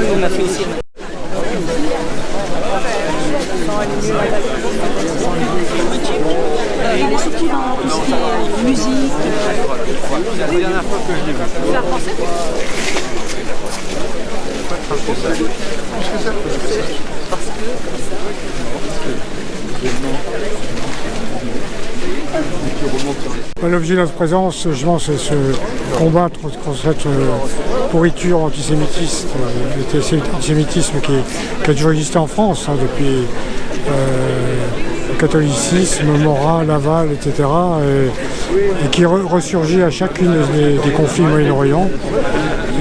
On a fait ici. Il est sorti dans tout ce qui est musique. C'est la dernière fois que je l'ai vu. C'est un français? L'objet de notre présence, justement, c'est se combattre contre cette pourriture antisémitisme qui a toujours existé en France, hein, depuis le catholicisme, Maurras, Laval, etc. Et qui ressurgit à chacune des conflits du Moyen-Orient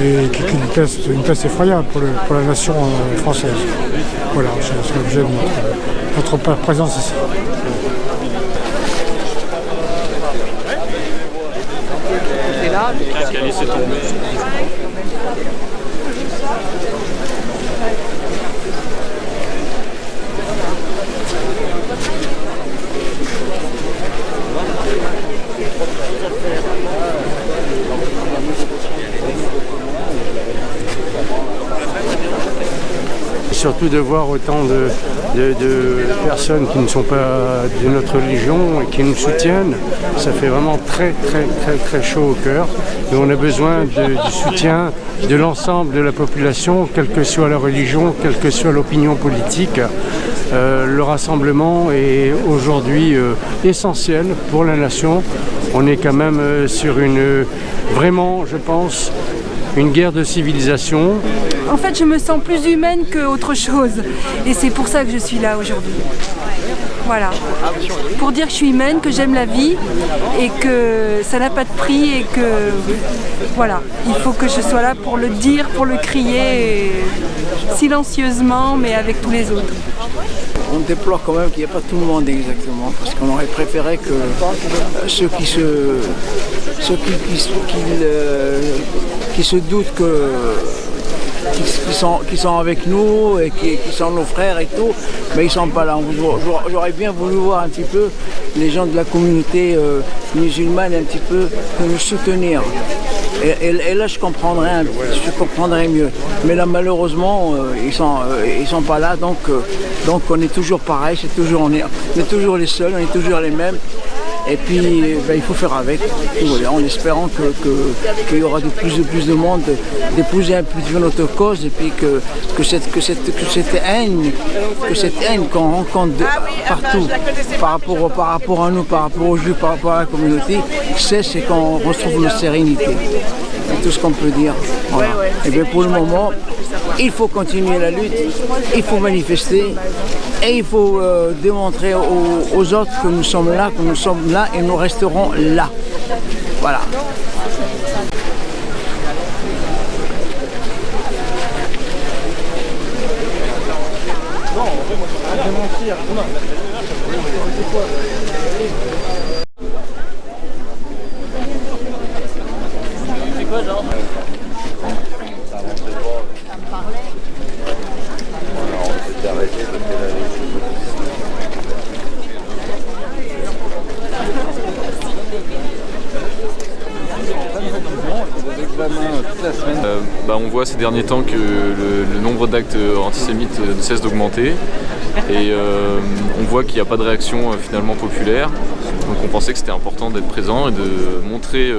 et qui est une peste effroyable pour la nation française. Voilà, c'est l'objet de notre présence ici. Et là, qu'est-ce qu'elle laissé tomber? Surtout de voir autant de personnes qui ne sont pas de notre religion et qui nous soutiennent, ça fait vraiment très chaud au cœur. Et on a besoin du soutien de l'ensemble de la population, quelle que soit la religion, quelle que soit l'opinion politique. Le rassemblement est aujourd'hui essentiel pour la nation. On est quand même sur vraiment, je pense, une guerre de civilisation. En fait, je me sens plus humaine qu'autre chose. Et c'est pour ça que je suis là aujourd'hui. Voilà. Pour dire que je suis humaine, que j'aime la vie et que ça n'a pas de prix et que voilà, il faut que je sois là pour le dire, pour le crier silencieusement mais avec tous les autres. On déplore quand même qu'il n'y ait pas tout le monde exactement, parce qu'on aurait préféré que ceux qui se doutent qui sont avec nous et qui sont nos frères et tout, mais ils ne sont pas là. J'aurais bien voulu voir un petit peu les gens de la communauté musulmane un petit peu nous soutenir. Et là je comprendrais mieux. Mais là malheureusement ils sont pas là, donc on est toujours pareil, on est toujours les seuls, on est toujours les mêmes. Et puis il faut faire avec, voilà, en espérant qu'il y aura de plus en plus de monde d'épouser un peu notre cause, et puis que cette haine qu'on rencontre partout par rapport à nous, par rapport aux Juifs, par rapport à la communauté, c'est qu'on retrouve notre sérénité. C'est tout ce qu'on peut dire. Voilà. Et bien pour le moment, il faut continuer la lutte, il faut manifester et il faut démontrer aux autres que nous sommes là et nous resterons là. Voilà. C'est quoi, genre? On voit ces derniers temps que le nombre d'actes antisémites ne cesse d'augmenter et on voit qu'il n'y a pas de réaction finalement populaire. Donc on pensait que c'était important d'être présent et de montrer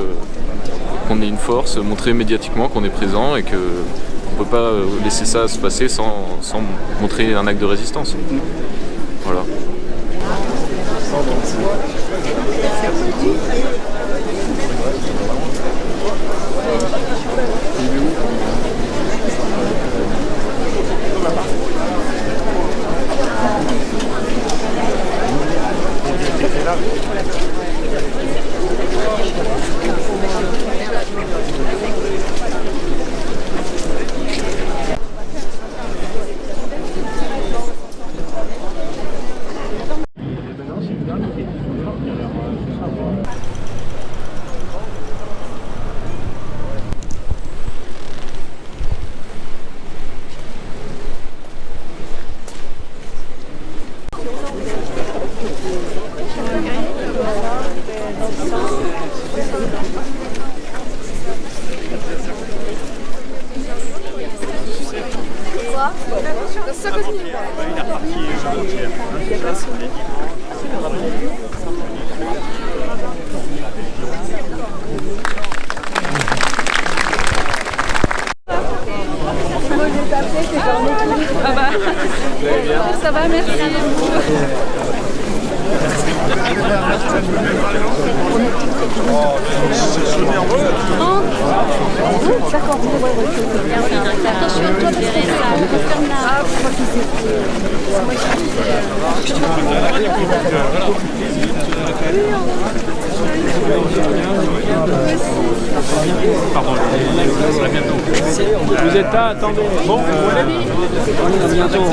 qu'on est une force, montrer médiatiquement qu'on est présent et qu'on ne peut pas laisser ça se passer sans montrer un acte de résistance. Voilà. Ça va, merci. D'accord, attention, toi, tu verrais ça. On ferme là. Pardon, vous êtes là, attendez. Bon, vous allez bientôt.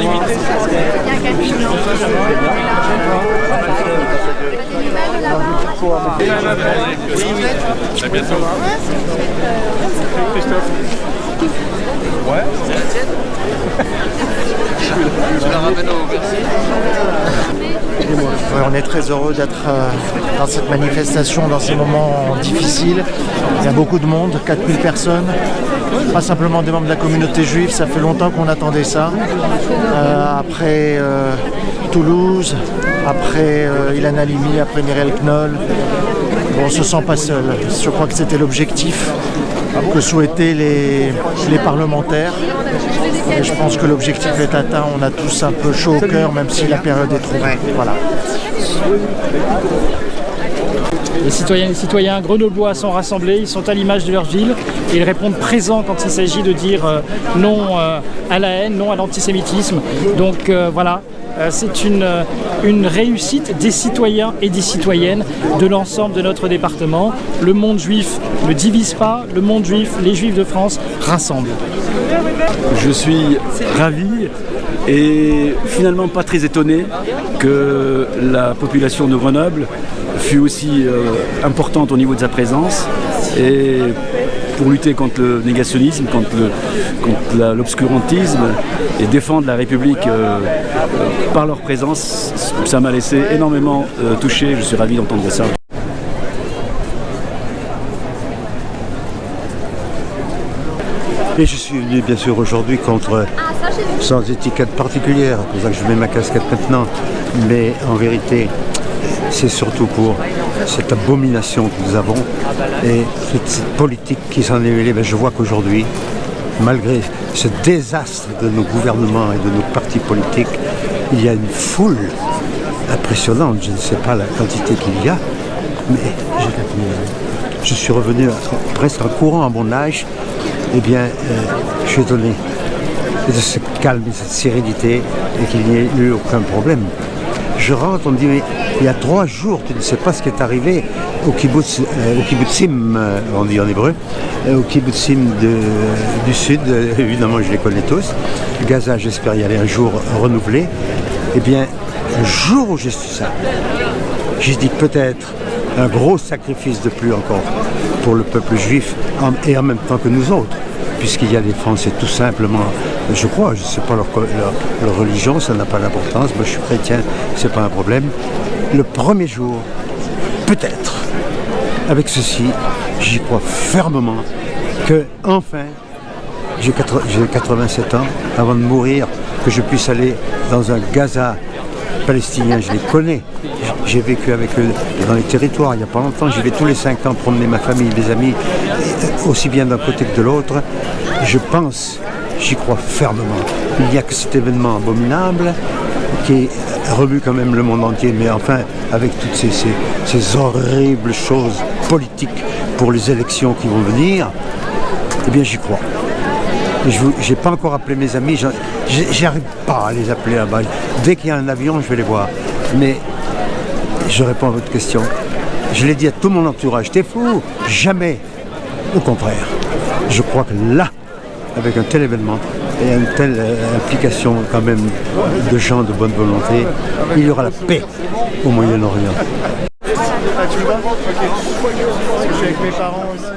À bientôt. Christophe. Ouais. C'est la tienne. Je la ramène au Bercy. On est très heureux d'être dans cette manifestation, dans ces moments difficiles. Il y a beaucoup de monde, 4000 personnes, pas simplement des membres de la communauté juive, ça fait longtemps qu'on attendait ça. Après Toulouse, après Ilan Halimi, après Mireille Knoll, on ne se sent pas seul. Je crois que c'était l'objectif que souhaitaient les parlementaires. Et je pense que l'objectif est atteint. On a tous un peu chaud au cœur, même si la période est trouble. Voilà. Les citoyennes et citoyens grenoblois sont rassemblés, ils sont à l'image de leur ville et ils répondent présents quand il s'agit de dire non à la haine, non à l'antisémitisme. Donc voilà. C'est une réussite des citoyens et des citoyennes de l'ensemble de notre département. Le monde juif ne divise pas, le monde juif, les juifs de France rassemblent. Je suis ravi et finalement pas très étonné que la population de Grenoble fût aussi importante au niveau de sa présence et pour lutter contre le négationnisme, contre l'obscurantisme et défendre la République par leur présence. Ça m'a laissé énormément touché, je suis ravi d'entendre ça. Et je suis venu bien sûr aujourd'hui contre, sans étiquette particulière, c'est pour ça que je mets ma casquette maintenant, mais en vérité c'est surtout pour cette abomination que nous avons et cette politique qui s'en est mêlée. Je vois qu'aujourd'hui, malgré ce désastre de nos gouvernements et de nos partis politiques, il y a une foule impressionnante. Je ne sais pas la quantité qu'il y a, mais je suis revenu presque en courant à mon âge. Eh bien, je suis étonné de ce calme et cette sérénité et qu'il n'y ait eu aucun problème. Je rentre, on me dit, mais il y a 3 jours, tu ne sais pas ce qui est arrivé au kibbutzim, on dit en hébreu, au kibbutzim du sud, évidemment je les connais tous. Gaza, j'espère y aller un jour renouvelé. Eh bien, le jour où j'ai su ça, j'ai dit peut-être un gros sacrifice de plus encore pour le peuple juif et en même temps que nous autres, puisqu'il y a des Français tout simplement, je crois, je ne sais pas leur religion, ça n'a pas d'importance, moi je suis chrétien, c'est pas un problème. Le premier jour, peut-être, avec ceci, j'y crois fermement que enfin, j'ai 87 ans, avant de mourir, que je puisse aller dans un Gaza palestinien, je les connais. J'ai vécu avec eux dans les territoires il n'y a pas longtemps. J'y vais tous les 5 ans promener ma famille, mes amis, aussi bien d'un côté que de l'autre. Je pense, j'y crois fermement. Il n'y a que cet événement abominable qui remue quand même le monde entier, mais enfin, avec toutes ces horribles choses politiques pour les élections qui vont venir, eh bien j'y crois. Je n'ai pas encore appelé mes amis, j'arrive pas à les appeler là-bas. Dès qu'il y a un avion, je vais les voir. Mais je réponds à votre question. Je l'ai dit à tout mon entourage, t'es fou? Jamais. Au contraire. Je crois que là, avec un tel événement et une telle implication quand même de gens de bonne volonté, il y aura la paix au Moyen-Orient. Ah, tu vas ? Ok. Parce que je suis avec mes parents aussi.